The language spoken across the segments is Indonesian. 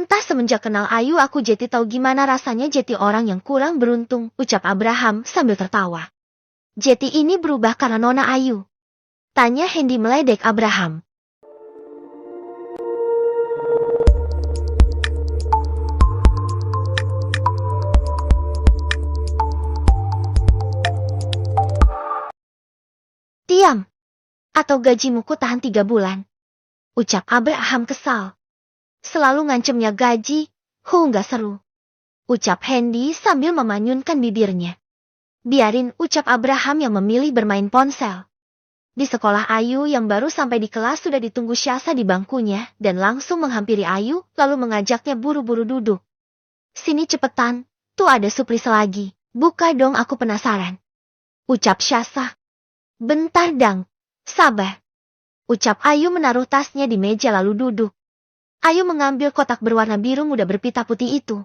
Entah semenjak kenal Ayu aku jadi tahu gimana rasanya jadi orang yang kurang beruntung, ucap Abraham sambil tertawa. Jadi ini berubah karena Nona Ayu? Tanya Hendy meledek Abraham. Diam. Atau gajimu ku tahan 3 bulan. Ucap Abraham kesal. Selalu ngancemnya gaji, nggak seru. Ucap Hendy sambil memanyunkan bibirnya. Biarin, ucap Abraham yang memilih bermain ponsel. Di sekolah Ayu yang baru sampai di kelas sudah ditunggu Syasa di bangkunya dan langsung menghampiri Ayu lalu mengajaknya buru-buru duduk. Sini cepetan, tuh ada surprise lagi. Buka dong, aku penasaran. Ucap Syasa. Bentar dang, sabar. Ucap Ayu menaruh tasnya di meja lalu duduk. Ayu mengambil kotak berwarna biru muda berpita putih itu.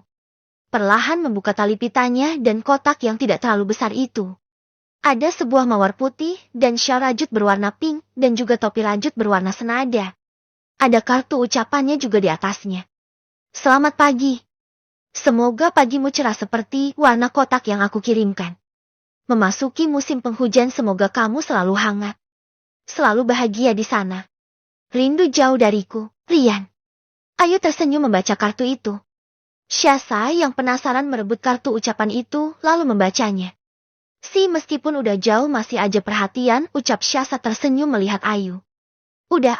Perlahan membuka tali pitanya dan kotak yang tidak terlalu besar itu. Ada sebuah mawar putih dan syal rajut berwarna pink dan juga topi rajut berwarna senada. Ada kartu ucapannya juga di atasnya. Selamat pagi. Semoga pagimu cerah seperti warna kotak yang aku kirimkan. Memasuki musim penghujan, semoga kamu selalu hangat. Selalu bahagia di sana. Rindu jauh dariku, Rian. Ayu tersenyum membaca kartu itu. Syasa yang penasaran merebut kartu ucapan itu lalu membacanya. Meskipun udah jauh masih aja perhatian, ucap Syasa tersenyum melihat Ayu. Udah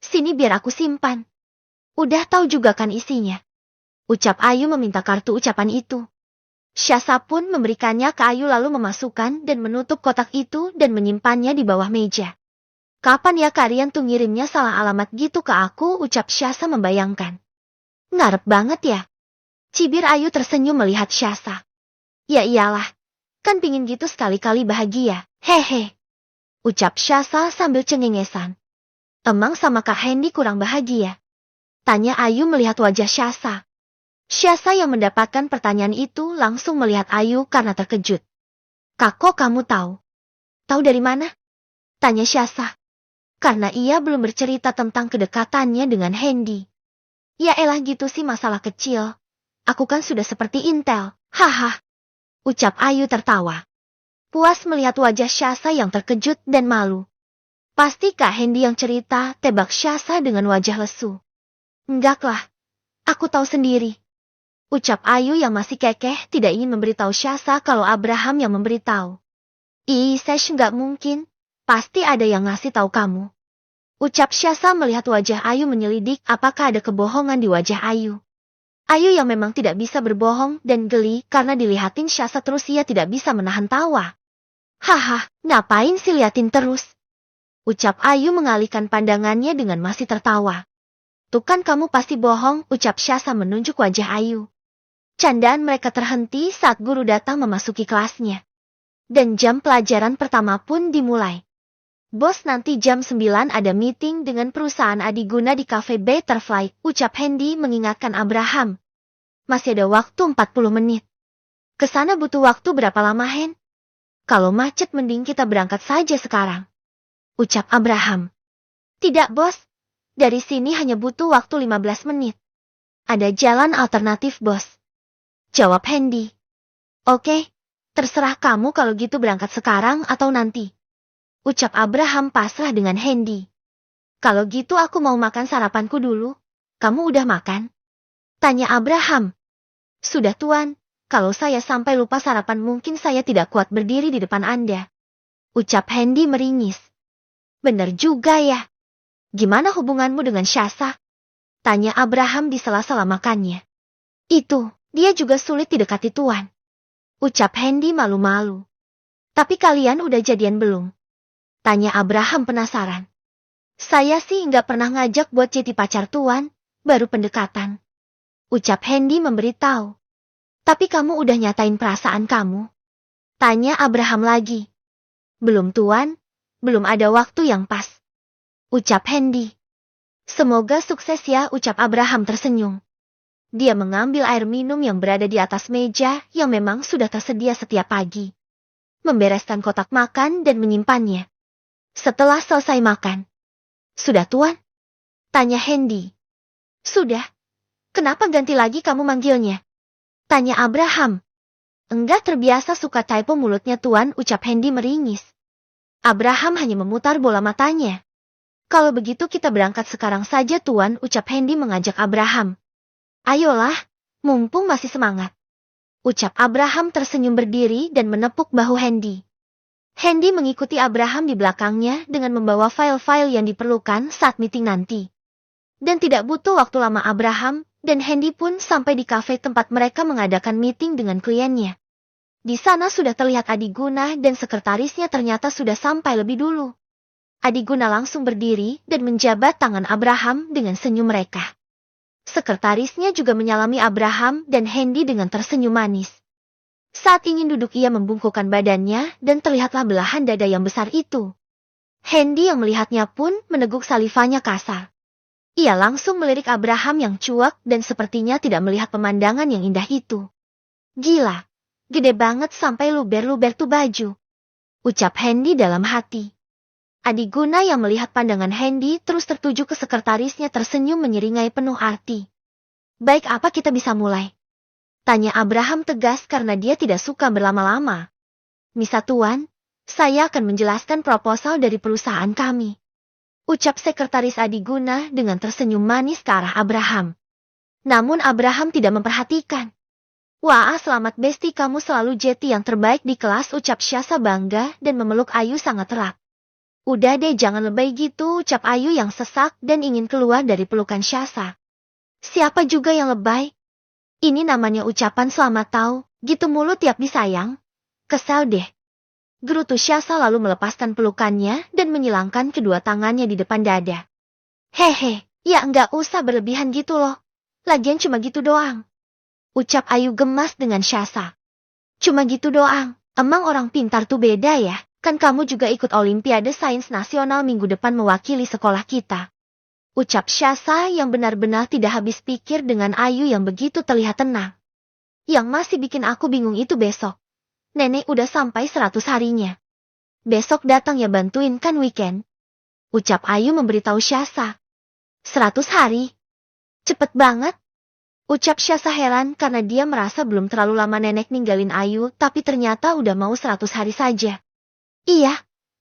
sini biar aku simpan. Udah tahu juga kan isinya. Ucap Ayu meminta kartu ucapan itu. Syasa pun memberikannya ke Ayu lalu memasukkan dan menutup kotak itu dan menyimpannya di bawah meja. Kapan ya kalian tuh ngirimnya salah alamat gitu ke aku, ucap Syasa membayangkan. Ngarep banget ya. Cibir Ayu tersenyum melihat Syasa. Ya iyalah, kan pingin gitu sekali-kali bahagia, hehe. Ucap Syasa sambil cengengesan. Emang sama Kak Hendy kurang bahagia? Tanya Ayu melihat wajah Syasa. Syasa yang mendapatkan pertanyaan itu langsung melihat Ayu karena terkejut. Kak, kok kamu tahu? Tahu dari mana? Tanya Syasa. Karena ia belum bercerita tentang kedekatannya dengan Hendy. Ya elah gitu sih, masalah kecil. Aku kan sudah seperti Intel, haha. Ucap Ayu tertawa. Puas melihat wajah Syasa yang terkejut dan malu. Pasti Kak Hendy yang cerita, tebak Syasa dengan wajah lesu. Enggak lah, aku tahu sendiri. Ucap Ayu yang masih kekeh tidak ingin memberitahu Syasa kalau Abraham yang memberitahu. Sesh, nggak mungkin. Pasti ada yang ngasih tahu kamu. Ucap Syasa melihat wajah Ayu menyelidik apakah ada kebohongan di wajah Ayu. Ayu yang memang tidak bisa berbohong dan geli karena dilihatin Syasa terus ia tidak bisa menahan tawa. Haha, ngapain sih liatin terus? Ucap Ayu mengalihkan pandangannya dengan masih tertawa. Tuh kan kamu pasti bohong, ucap Syasa menunjuk wajah Ayu. Candaan mereka terhenti saat guru datang memasuki kelasnya. Dan jam pelajaran pertama pun dimulai. Bos, nanti jam 9 ada meeting dengan perusahaan Adiguna di Cafe Butterfly, ucap Hendy mengingatkan Abraham. Masih ada waktu 40 menit. Kesana butuh waktu berapa lama, Hen? Kalau macet mending kita berangkat saja sekarang. Ucap Abraham. Tidak, Bos. Dari sini hanya butuh waktu 15 menit. Ada jalan alternatif, Bos. Jawab Hendy. Oke, terserah kamu kalau gitu, berangkat sekarang atau nanti. Ucap Abraham pasrah dengan Hendy. Kalau gitu aku mau makan sarapanku dulu. Kamu udah makan? Tanya Abraham. Sudah Tuan, kalau saya sampai lupa sarapan mungkin saya tidak kuat berdiri di depan Anda. Ucap Hendy meringis. Bener juga ya. Gimana hubunganmu dengan Syasa? Tanya Abraham di sela-sela makannya. Itu, dia juga sulit didekati Tuan. Ucap Hendy malu-malu. Tapi kalian udah jadian belum? Tanya Abraham penasaran. Saya sih nggak pernah ngajak buat jadi pacar Tuan, baru pendekatan. Ucap Hendy memberitahu. Tapi kamu udah nyatain perasaan kamu? Tanya Abraham lagi. Belum Tuan, belum ada waktu yang pas. Ucap Hendy. Semoga sukses ya, ucap Abraham tersenyum. Dia mengambil air minum yang berada di atas meja yang memang sudah tersedia setiap pagi. Membereskan kotak makan dan menyimpannya. Setelah selesai makan. Sudah Tuan? Tanya Hendy. Sudah. Kenapa ganti lagi kamu manggilnya? Tanya Abraham. Enggak terbiasa suka typo mulutnya Tuan, ucap Hendy meringis. Abraham hanya memutar bola matanya. Kalau begitu kita berangkat sekarang saja Tuan, ucap Hendy mengajak Abraham. Ayolah, mumpung masih semangat. Ucap Abraham tersenyum berdiri dan menepuk bahu Hendy. Hendy mengikuti Abraham di belakangnya dengan membawa file-file yang diperlukan saat meeting nanti. Dan tidak butuh waktu lama Abraham dan Hendy pun sampai di kafe tempat mereka mengadakan meeting dengan kliennya. Di sana sudah terlihat Adiguna dan sekretarisnya ternyata sudah sampai lebih dulu. Adiguna langsung berdiri dan menjabat tangan Abraham dengan senyum mereka. Sekretarisnya juga menyalami Abraham dan Hendy dengan tersenyum manis. Saat ingin duduk ia membungkukkan badannya dan terlihatlah belahan dada yang besar itu. Hendy yang melihatnya pun meneguk salivanya kasar. Ia langsung melirik Abraham yang cuek dan sepertinya tidak melihat pemandangan yang indah itu. Gila, gede banget sampai luber-luber tuh baju. Ucap Hendy dalam hati. Adiguna yang melihat pandangan Hendy terus tertuju ke sekretarisnya tersenyum menyeringai penuh arti. Baik, apa kita bisa mulai? Tanya Abraham tegas karena dia tidak suka berlama-lama. Misa Tuan, saya akan menjelaskan proposal dari perusahaan kami. Ucap sekretaris Adiguna dengan tersenyum manis ke arah Abraham. Namun Abraham tidak memperhatikan. Wah, selamat Besti, kamu selalu jeti yang terbaik di kelas, ucap Syasa bangga dan memeluk Ayu sangat erat. Udah deh, jangan lebay gitu, ucap Ayu yang sesak dan ingin keluar dari pelukan Syasa. Siapa juga yang lebay? Ini namanya ucapan selamat tahu, gitu mulu tiap disayang. Kesal deh. Gerutu Syasa lalu melepaskan pelukannya dan menyilangkan kedua tangannya di depan dada. Hehe, ya enggak usah berlebihan gitu loh. Lagian cuma gitu doang. Ucap Ayu gemas dengan Syasa. Cuma gitu doang, emang orang pintar tuh beda ya, kan kamu juga ikut Olimpiade Sains Nasional minggu depan mewakili sekolah kita. Ucap Syasa yang benar-benar tidak habis pikir dengan Ayu yang begitu terlihat tenang. Yang masih bikin aku bingung itu besok. Nenek udah sampai 100 harinya. Besok datang ya, bantuin kan weekend. Ucap Ayu memberitahu Syasa. 100 hari? Cepet banget. Ucap Syasa heran karena dia merasa belum terlalu lama nenek ninggalin Ayu, tapi ternyata udah mau 100 hari saja. Iya,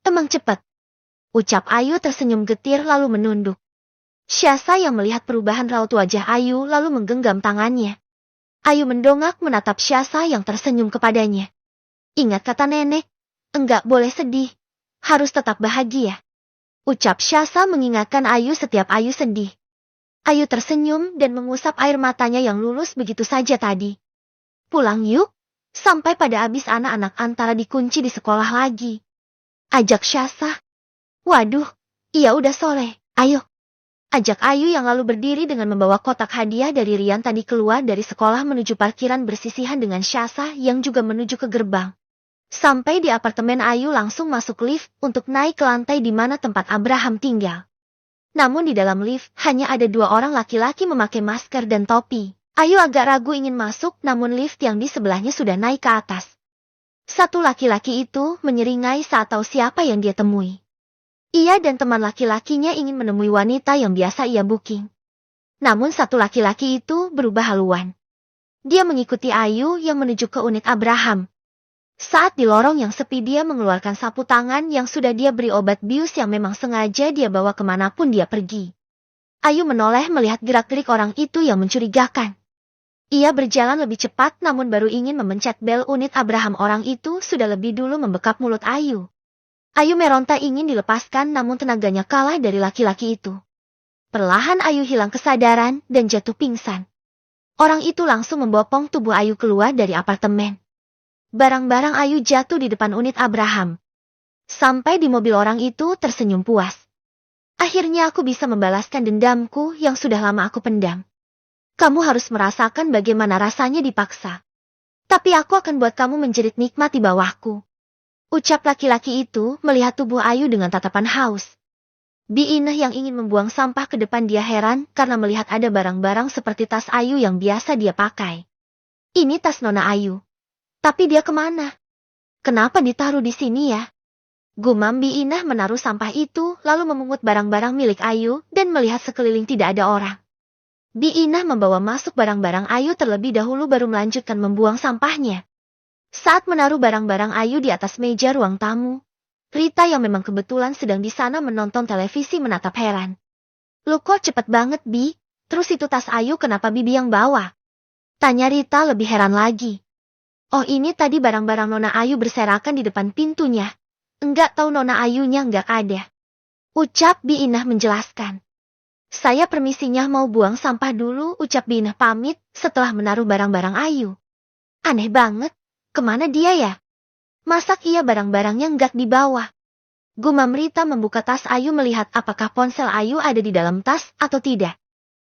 emang cepet. Ucap Ayu tersenyum getir lalu menunduk. Syasa yang melihat perubahan raut wajah Ayu lalu menggenggam tangannya. Ayu mendongak menatap Syasa yang tersenyum kepadanya. Ingat kata nenek, enggak boleh sedih, harus tetap bahagia. Ucap Syasa mengingatkan Ayu setiap Ayu sedih. Ayu tersenyum dan mengusap air matanya yang lulus begitu saja tadi. Pulang yuk, sampai pada habis anak-anak antara dikunci di sekolah lagi. Ajak Syasa. Waduh, iya udah sore, ayo. Ajak Ayu yang lalu berdiri dengan membawa kotak hadiah dari Rian tadi keluar dari sekolah menuju parkiran bersisihan dengan Syasa yang juga menuju ke gerbang. Sampai di apartemen Ayu langsung masuk lift untuk naik ke lantai di mana tempat Abraham tinggal. Namun di dalam lift hanya ada 2 orang laki-laki memakai masker dan topi. Ayu agak ragu ingin masuk namun lift yang di sebelahnya sudah naik ke atas. Satu laki-laki itu menyeringai saat tahu siapa yang dia temui. Ia dan teman laki-lakinya ingin menemui wanita yang biasa ia booking. Namun satu laki-laki itu berubah haluan. Dia mengikuti Ayu yang menuju ke unit Abraham. Saat di lorong yang sepi dia mengeluarkan sapu tangan yang sudah dia beri obat bius yang memang sengaja dia bawa kemanapun dia pergi. Ayu menoleh melihat gerak-gerik orang itu yang mencurigakan. Ia berjalan lebih cepat namun baru ingin memencet bel unit Abraham orang itu sudah lebih dulu membekap mulut Ayu. Ayu meronta ingin dilepaskan namun tenaganya kalah dari laki-laki itu. Perlahan Ayu hilang kesadaran dan jatuh pingsan. Orang itu langsung membopong tubuh Ayu keluar dari apartemen. Barang-barang Ayu jatuh di depan unit Abraham. Sampai di mobil orang itu tersenyum puas. Akhirnya aku bisa membalaskan dendamku yang sudah lama aku pendam. Kamu harus merasakan bagaimana rasanya dipaksa. Tapi aku akan buat kamu menjerit nikmat di bawahku. Ucap laki-laki itu melihat tubuh Ayu dengan tatapan haus. Bi Ineh yang ingin membuang sampah ke depan dia heran karena melihat ada barang-barang seperti tas Ayu yang biasa dia pakai. Ini tas Nona Ayu. Tapi dia kemana? Kenapa ditaruh di sini ya? Gumam Bi Ineh menaruh sampah itu lalu memungut barang-barang milik Ayu dan melihat sekeliling tidak ada orang. Bi Inah membawa masuk barang-barang Ayu terlebih dahulu baru melanjutkan membuang sampahnya. Saat menaruh barang-barang Ayu di atas meja ruang tamu, Rita yang memang kebetulan sedang di sana menonton televisi menatap heran. Loh kok cepet banget Bi? Terus itu tas Ayu kenapa Bibi yang bawa? Tanya Rita lebih heran lagi. Oh ini tadi barang-barang Nona Ayu berserakan di depan pintunya. Enggak tahu Nona Ayunya enggak ada. Ucap Bi Inah menjelaskan. Saya permisinya mau buang sampah dulu, ucap Bi Inah pamit setelah menaruh barang-barang Ayu. Aneh banget, kemana dia ya? Masak iya barang-barangnya enggak dibawa. Gumam Rita membuka tas Ayu melihat apakah ponsel Ayu ada di dalam tas atau tidak.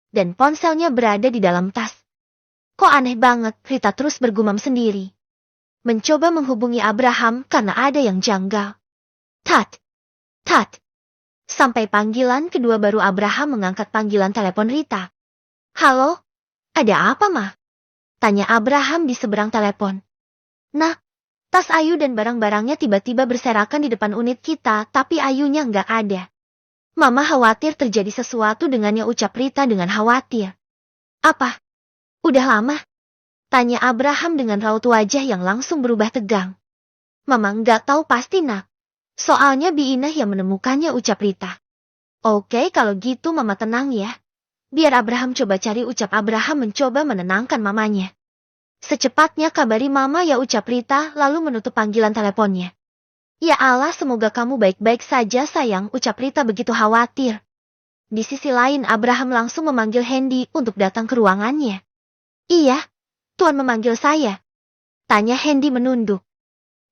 Dan ponselnya berada di dalam tas. Kok aneh banget, Rita terus bergumam sendiri. Mencoba menghubungi Abraham karena ada yang janggal. Tat, tat. Sampai panggilan kedua baru Abraham mengangkat panggilan telepon Rita. Halo, ada apa mah? Tanya Abraham di seberang telepon. Nah, tas Ayu dan barang-barangnya tiba-tiba berserakan di depan unit kita, tapi Ayunya nggak ada. Mama khawatir terjadi sesuatu dengannya, ucap Rita dengan khawatir. Apa? Udah lama? Tanya Abraham dengan raut wajah yang langsung berubah tegang. Mama nggak tahu pasti nak. Soalnya Bi Inah yang menemukannya, ucap Rita. Oke kalau gitu Mama tenang ya. Biar Abraham coba cari, ucap Abraham mencoba menenangkan mamanya. Secepatnya kabari Mama ya, ucap Rita lalu menutup panggilan teleponnya. Ya Allah semoga kamu baik-baik saja sayang, ucap Rita begitu khawatir. Di sisi lain Abraham langsung memanggil Hendy untuk datang ke ruangannya. Iya, Tuan memanggil saya. Tanya Hendy menunduk.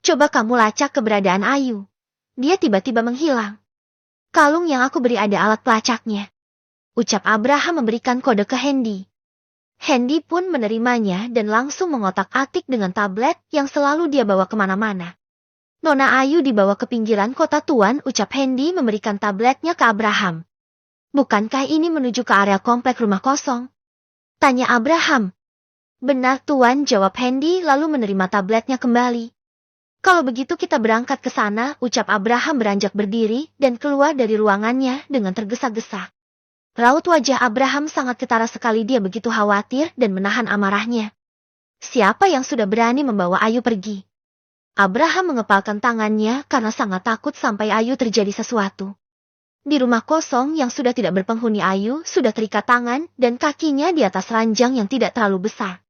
Coba kamu lacak keberadaan Ayu. Dia tiba-tiba menghilang. Kalung yang aku beri ada alat pelacaknya. Ucap Abraham memberikan kode ke Hendy. Hendy pun menerimanya dan langsung mengotak-atik dengan tablet yang selalu dia bawa kemana-mana. Nona Ayu dibawa ke pinggiran kota Tuan, ucap Hendy memberikan tabletnya ke Abraham. Bukankah ini menuju ke area komplek rumah kosong? Tanya Abraham. Benar Tuan, jawab Hendy lalu menerima tabletnya kembali. Kalau begitu kita berangkat ke sana, ucap Abraham beranjak berdiri dan keluar dari ruangannya dengan tergesa-gesa. Raut wajah Abraham sangat ketara sekali, dia begitu khawatir dan menahan amarahnya. Siapa yang sudah berani membawa Ayu pergi? Abraham mengepalkan tangannya karena sangat takut sampai Ayu terjadi sesuatu. Di rumah kosong yang sudah tidak berpenghuni, Ayu sudah terikat tangan dan kakinya di atas ranjang yang tidak terlalu besar.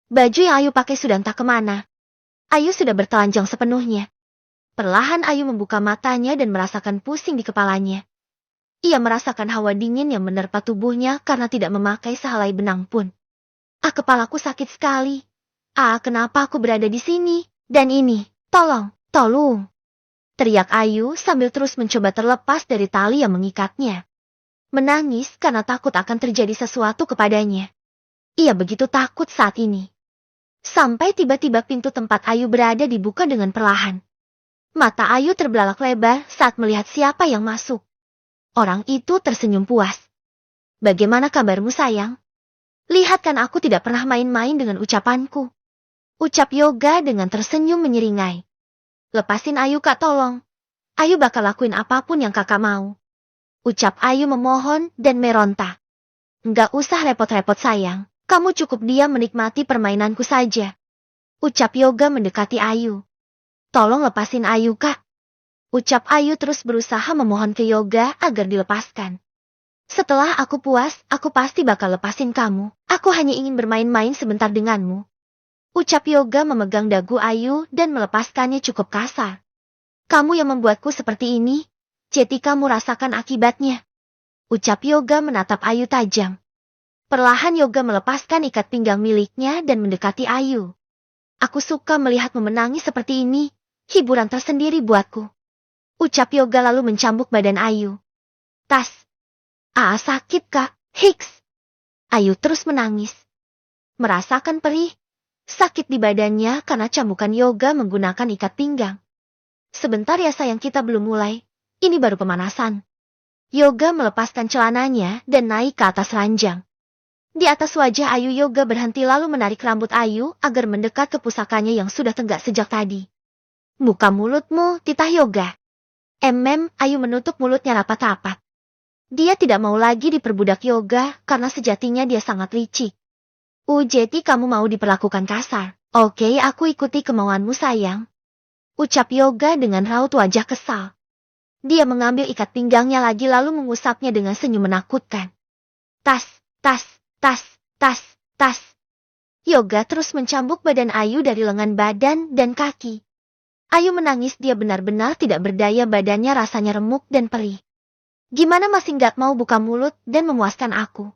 Baju yang Ayu pakai sudah entah kemana. Ayu sudah bertelanjang sepenuhnya. Perlahan Ayu membuka matanya dan merasakan pusing di kepalanya. Ia merasakan hawa dingin yang menerpa tubuhnya karena tidak memakai sehelai benang pun. Kepalaku sakit sekali. Kenapa aku berada di sini? Dan ini, tolong, tolong. Teriak Ayu sambil terus mencoba terlepas dari tali yang mengikatnya. Menangis karena takut akan terjadi sesuatu kepadanya. Ia begitu takut saat ini. Sampai tiba-tiba pintu tempat Ayu berada dibuka dengan perlahan. Mata Ayu terbelalak lebar saat melihat siapa yang masuk. Orang itu tersenyum puas. Bagaimana kabarmu sayang? Lihat kan aku tidak pernah main-main dengan ucapanku. Ucap Yoga dengan tersenyum menyeringai. Lepasin Ayu kak tolong. Ayu bakal lakuin apapun yang kakak mau. Ucap Ayu memohon dan meronta. Enggak usah repot-repot sayang. Kamu cukup diam menikmati permainanku saja. Ucap Yoga mendekati Ayu. Tolong lepasin Ayu kak. Ucap Ayu terus berusaha memohon ke Yoga agar dilepaskan. Setelah aku puas, aku pasti bakal lepasin kamu. Aku hanya ingin bermain-main sebentar denganmu. Ucap Yoga memegang dagu Ayu dan melepaskannya cukup kasar. Kamu yang membuatku seperti ini. Jadi kamu rasakan akibatnya. Ucap Yoga menatap Ayu tajam. Perlahan Yoga melepaskan ikat pinggang miliknya dan mendekati Ayu. Aku suka melihatmu menangis seperti ini. Hiburan tersendiri buatku. Ucap Yoga lalu mencambuk badan Ayu. Tas. Sakit kak. Hiks. Ayu terus menangis. Merasakan perih. Sakit di badannya karena cambukan Yoga menggunakan ikat pinggang. Sebentar ya sayang, kita belum mulai. Ini baru pemanasan. Yoga melepaskan celananya dan naik ke atas ranjang. Di atas wajah Ayu, Yoga berhenti lalu menarik rambut Ayu agar mendekat ke pusakanya yang sudah tenggak sejak tadi. Buka mulutmu, titah Yoga. Ayu menutup mulutnya rapat-rapat. Dia tidak mau lagi diperbudak Yoga karena sejatinya dia sangat licik. Jadi kamu mau diperlakukan kasar. Oke, aku ikuti kemauanmu sayang. Ucap Yoga dengan raut wajah kesal. Dia mengambil ikat pinggangnya lagi lalu mengusapnya dengan senyum menakutkan. Tas, tas, tas, tas, tas. Yoga terus mencambuk badan Ayu dari lengan badan dan kaki. Ayu menangis, dia benar-benar tidak berdaya, badannya rasanya remuk dan perih. Gimana masih nggak mau buka mulut dan memuaskan aku?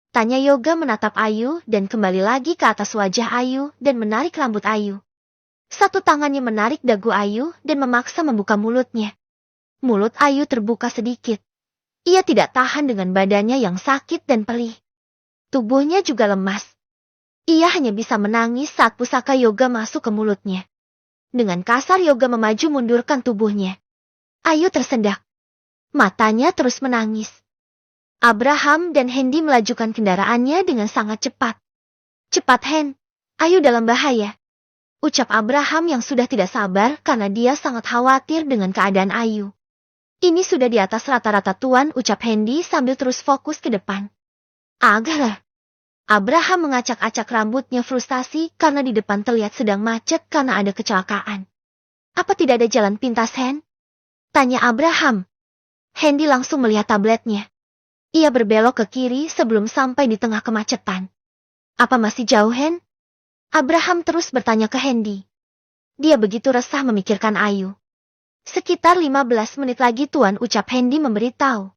Tanya Yoga menatap Ayu dan kembali lagi ke atas wajah Ayu dan menarik rambut Ayu. Satu tangannya menarik dagu Ayu dan memaksa membuka mulutnya. Mulut Ayu terbuka sedikit. Ia tidak tahan dengan badannya yang sakit dan perih. Tubuhnya juga lemas. Ia hanya bisa menangis saat pusaka Yoga masuk ke mulutnya. Dengan kasar Yoga memaju mundurkan tubuhnya. Ayu tersendak. Matanya terus menangis. Abraham dan Hendy melajukan kendaraannya dengan sangat cepat. Cepat Hen, Ayu dalam bahaya. Ucap Abraham yang sudah tidak sabar karena dia sangat khawatir dengan keadaan Ayu. Ini sudah di atas rata-rata Tuan, ucap Hendy sambil terus fokus ke depan. Agaklah. Abraham mengacak-acak rambutnya frustasi karena di depan terlihat sedang macet karena ada kecelakaan. Apa tidak ada jalan pintas Hen? Tanya Abraham. Hendy langsung melihat tabletnya. Ia berbelok ke kiri sebelum sampai di tengah kemacetan. Apa masih jauh Hen? Abraham terus bertanya ke Hendy. Dia begitu resah memikirkan Ayu. Sekitar 15 menit lagi Tuan, ucap Hendy memberitahu.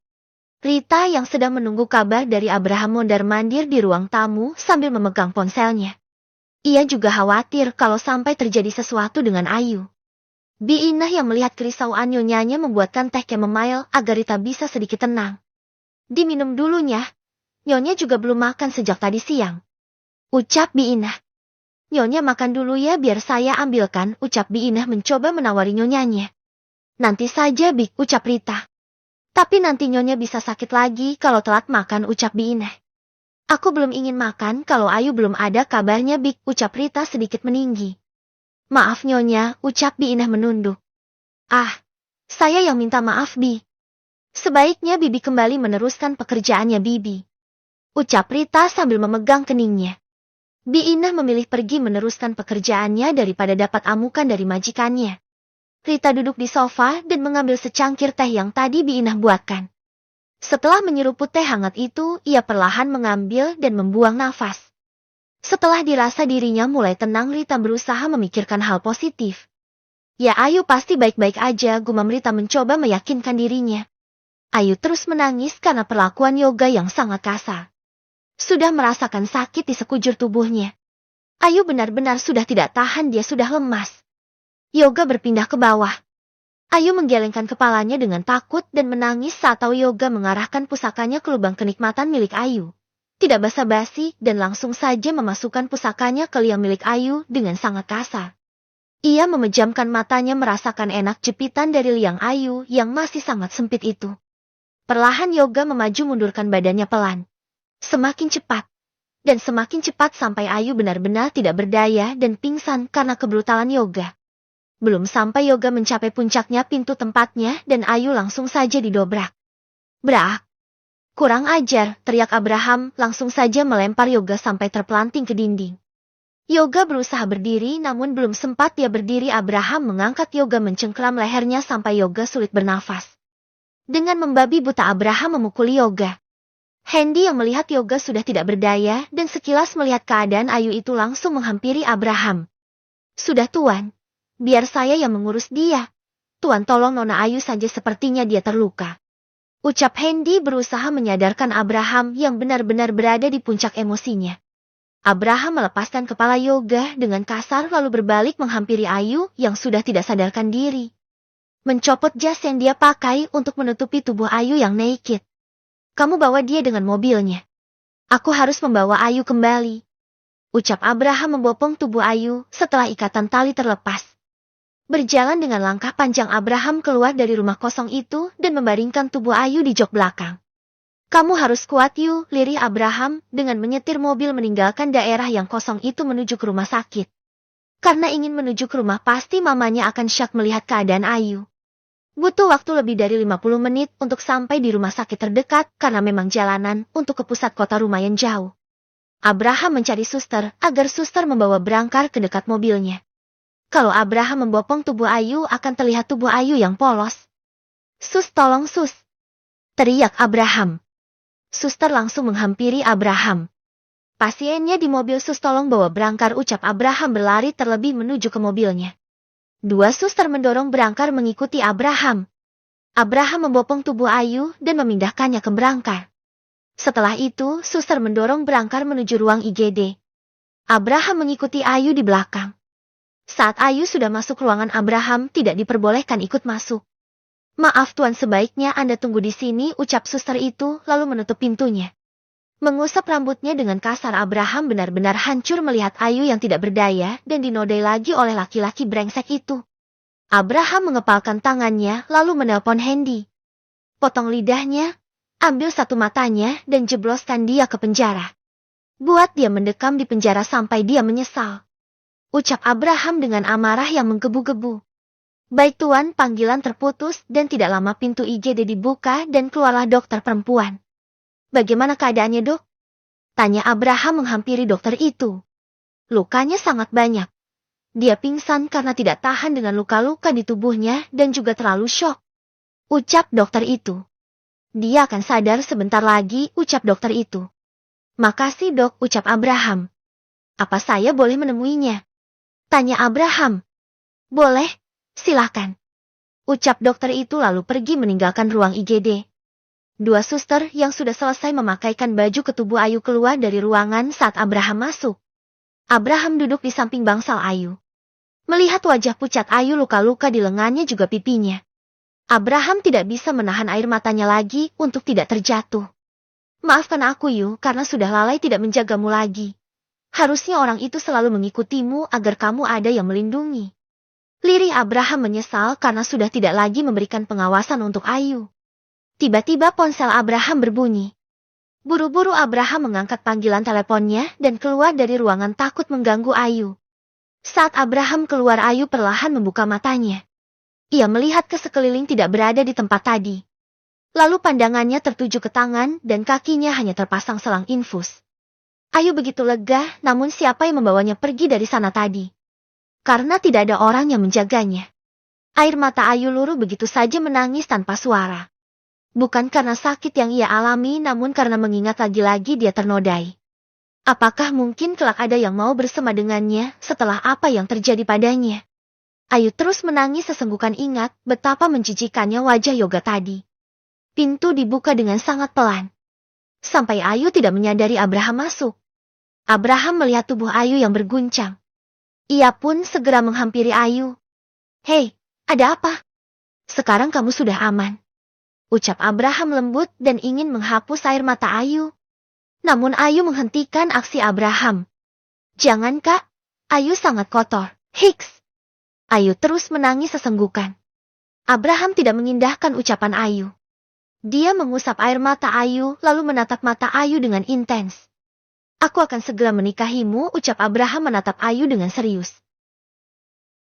Rita yang sedang menunggu kabar dari Abraham mondar-mandir di ruang tamu sambil memegang ponselnya. Ia juga khawatir kalau sampai terjadi sesuatu dengan Ayu. Bi Inah yang melihat kerisauan nyonyanya membuatkan teh chamomile agar Rita bisa sedikit tenang. Diminum dulunya. Nyonya juga belum makan sejak tadi siang. Ucap Bi Inah. Nyonya makan dulu ya, biar saya ambilkan, ucap Bi Inah mencoba menawari nyonyanya. Nanti saja Bi, ucap Rita. Tapi nanti Nyonya bisa sakit lagi kalau telat makan, ucap Bi Inah. Aku belum ingin makan kalau Ayu belum ada kabarnya Bi, ucap Rita sedikit meninggi. Maaf Nyonya, ucap Bi Inah menunduk. Ah, saya yang minta maaf Bi. Sebaiknya Bibi kembali meneruskan pekerjaannya Bibi. Ucap Rita sambil memegang keningnya. Bi Inah memilih pergi meneruskan pekerjaannya daripada dapat amukan dari majikannya. Rita duduk di sofa dan mengambil secangkir teh yang tadi Bi Inah buatkan. Setelah menyeruput teh hangat itu, ia perlahan mengambil dan membuang nafas. Setelah dirasa dirinya mulai tenang, Rita berusaha memikirkan hal positif. Ya Ayu pasti baik-baik aja, gumam Rita mencoba meyakinkan dirinya. Ayu terus menangis karena perlakuan Yoga yang sangat kasar. Sudah merasakan sakit di sekujur tubuhnya. Ayu benar-benar sudah tidak tahan, dia sudah lemas. Yoga berpindah ke bawah. Ayu menggelengkan kepalanya dengan takut dan menangis saat tahu Yoga mengarahkan pusakanya ke lubang kenikmatan milik Ayu. Tidak basa-basi dan langsung saja memasukkan pusakanya ke liang milik Ayu dengan sangat kasar. Ia memejamkan matanya merasakan enak jepitan dari liang Ayu yang masih sangat sempit itu. Perlahan Yoga memaju mundurkan badannya pelan. Semakin cepat. Dan semakin cepat sampai Ayu benar-benar tidak berdaya dan pingsan karena kebrutalan Yoga. Belum sampai Yoga mencapai puncaknya pintu tempatnya dan Ayu langsung saja didobrak. Brak! Kurang ajar, teriak Abraham langsung saja melempar Yoga sampai terpelanting ke dinding. Yoga berusaha berdiri namun belum sempat dia berdiri Abraham mengangkat Yoga mencengkram lehernya sampai Yoga sulit bernafas. Dengan membabi buta Abraham memukuli Yoga. Hendy yang melihat Yoga sudah tidak berdaya dan sekilas melihat keadaan Ayu itu langsung menghampiri Abraham. Sudah Tuan, biar saya yang mengurus dia. Tuan tolong Nona Ayu saja, sepertinya dia terluka. Ucap Hendy berusaha menyadarkan Abraham yang benar-benar berada di puncak emosinya. Abraham melepaskan kepala Yoga dengan kasar lalu berbalik menghampiri Ayu yang sudah tidak sadarkan diri. Mencopot jas yang dia pakai untuk menutupi tubuh Ayu yang naked. Kamu bawa dia dengan mobilnya. Aku harus membawa Ayu kembali. Ucap Abraham membopong tubuh Ayu setelah ikatan tali terlepas. Berjalan dengan langkah panjang Abraham keluar dari rumah kosong itu dan membaringkan tubuh Ayu di jok belakang. Kamu harus kuat Yu, lirih Abraham dengan menyetir mobil meninggalkan daerah yang kosong itu menuju ke rumah sakit. Karena ingin menuju ke rumah pasti mamanya akan syak melihat keadaan Ayu. Butuh waktu lebih dari 50 menit untuk sampai di rumah sakit terdekat karena memang jalanan untuk ke pusat kota lumayan jauh. Abraham mencari suster agar suster membawa Brancar ke dekat mobilnya. Kalau Abraham membopong tubuh Ayu akan terlihat tubuh Ayu yang polos. "Sus, tolong sus!" teriak Abraham. Suster langsung menghampiri Abraham. "Pasiennya di mobil sus, tolong bawa Brancar," ucap Abraham berlari terlebih menuju ke mobilnya. Dua suster mendorong Brancar mengikuti Abraham. Abraham membopong tubuh Ayu dan memindahkannya ke Brancar. Setelah itu, suster mendorong Brancar menuju ruang IGD. Abraham mengikuti Ayu di belakang. Saat Ayu sudah masuk ruangan, Abraham tidak diperbolehkan ikut masuk. "Maaf tuan, sebaiknya Anda tunggu di sini," ucap suster itu lalu menutup pintunya. Mengusap rambutnya dengan kasar, Abraham benar-benar hancur melihat Ayu yang tidak berdaya dan dinodai lagi oleh laki-laki brengsek itu. Abraham mengepalkan tangannya lalu menelpon Hendy. "Potong lidahnya, ambil satu matanya dan jebloskan dia ke penjara. Buat dia mendekam di penjara sampai dia menyesal," ucap Abraham dengan amarah yang menggebu-gebu. "Baik tuan." Panggilan terputus dan tidak lama pintu IGD dibuka dan keluarlah dokter perempuan. "Bagaimana keadaannya, dok?" tanya Abraham menghampiri dokter itu. "Lukanya sangat banyak. Dia pingsan karena tidak tahan dengan luka-luka di tubuhnya dan juga terlalu syok," ucap dokter itu. "Dia akan sadar sebentar lagi," ucap dokter itu. "Makasih dok," ucap Abraham. "Apa saya boleh menemuinya?" tanya Abraham. "Boleh. Silakan," ucap dokter itu lalu pergi meninggalkan ruang IGD. Dua suster yang sudah selesai memakaikan baju ke tubuh Ayu keluar dari ruangan saat Abraham masuk. Abraham duduk di samping bangsal Ayu. Melihat wajah pucat Ayu, luka-luka di lengannya juga pipinya. Abraham tidak bisa menahan air matanya lagi untuk tidak terjatuh. "Maafkan aku Yu, karena sudah lalai tidak menjagamu lagi. Harusnya orang itu selalu mengikutimu agar kamu ada yang melindungi." Lirih Abraham menyesal karena sudah tidak lagi memberikan pengawasan untuk Ayu. Tiba-tiba ponsel Abraham berbunyi. Buru-buru Abraham mengangkat panggilan teleponnya dan keluar dari ruangan takut mengganggu Ayu. Saat Abraham keluar, Ayu perlahan membuka matanya. Ia melihat ke sekeliling, tidak berada di tempat tadi. Lalu pandangannya tertuju ke tangan dan kakinya hanya terpasang selang infus. Ayu begitu lega, namun siapa yang membawanya pergi dari sana tadi? Karena tidak ada orang yang menjaganya. Air mata Ayu luruh begitu saja menangis tanpa suara. Bukan karena sakit yang ia alami, namun karena mengingat lagi-lagi dia ternodai. Apakah mungkin kelak ada yang mau bersama dengannya setelah apa yang terjadi padanya? Ayu terus menangis sesenggukan ingat betapa menjijikannya wajah Yoga tadi. Pintu dibuka dengan sangat pelan. Sampai Ayu tidak menyadari Abraham masuk. Abraham melihat tubuh Ayu yang berguncang. Ia pun segera menghampiri Ayu. "Hei, ada apa? Sekarang kamu sudah aman," ucap Abraham lembut dan ingin menghapus air mata Ayu. Namun Ayu menghentikan aksi Abraham. "Jangan kak, Ayu sangat kotor." "Hiks." Ayu terus menangis sesenggukan. Abraham tidak mengindahkan ucapan Ayu. Dia mengusap air mata Ayu lalu menatap mata Ayu dengan intens. "Aku akan segera menikahimu," ucap Abraham menatap Ayu dengan serius.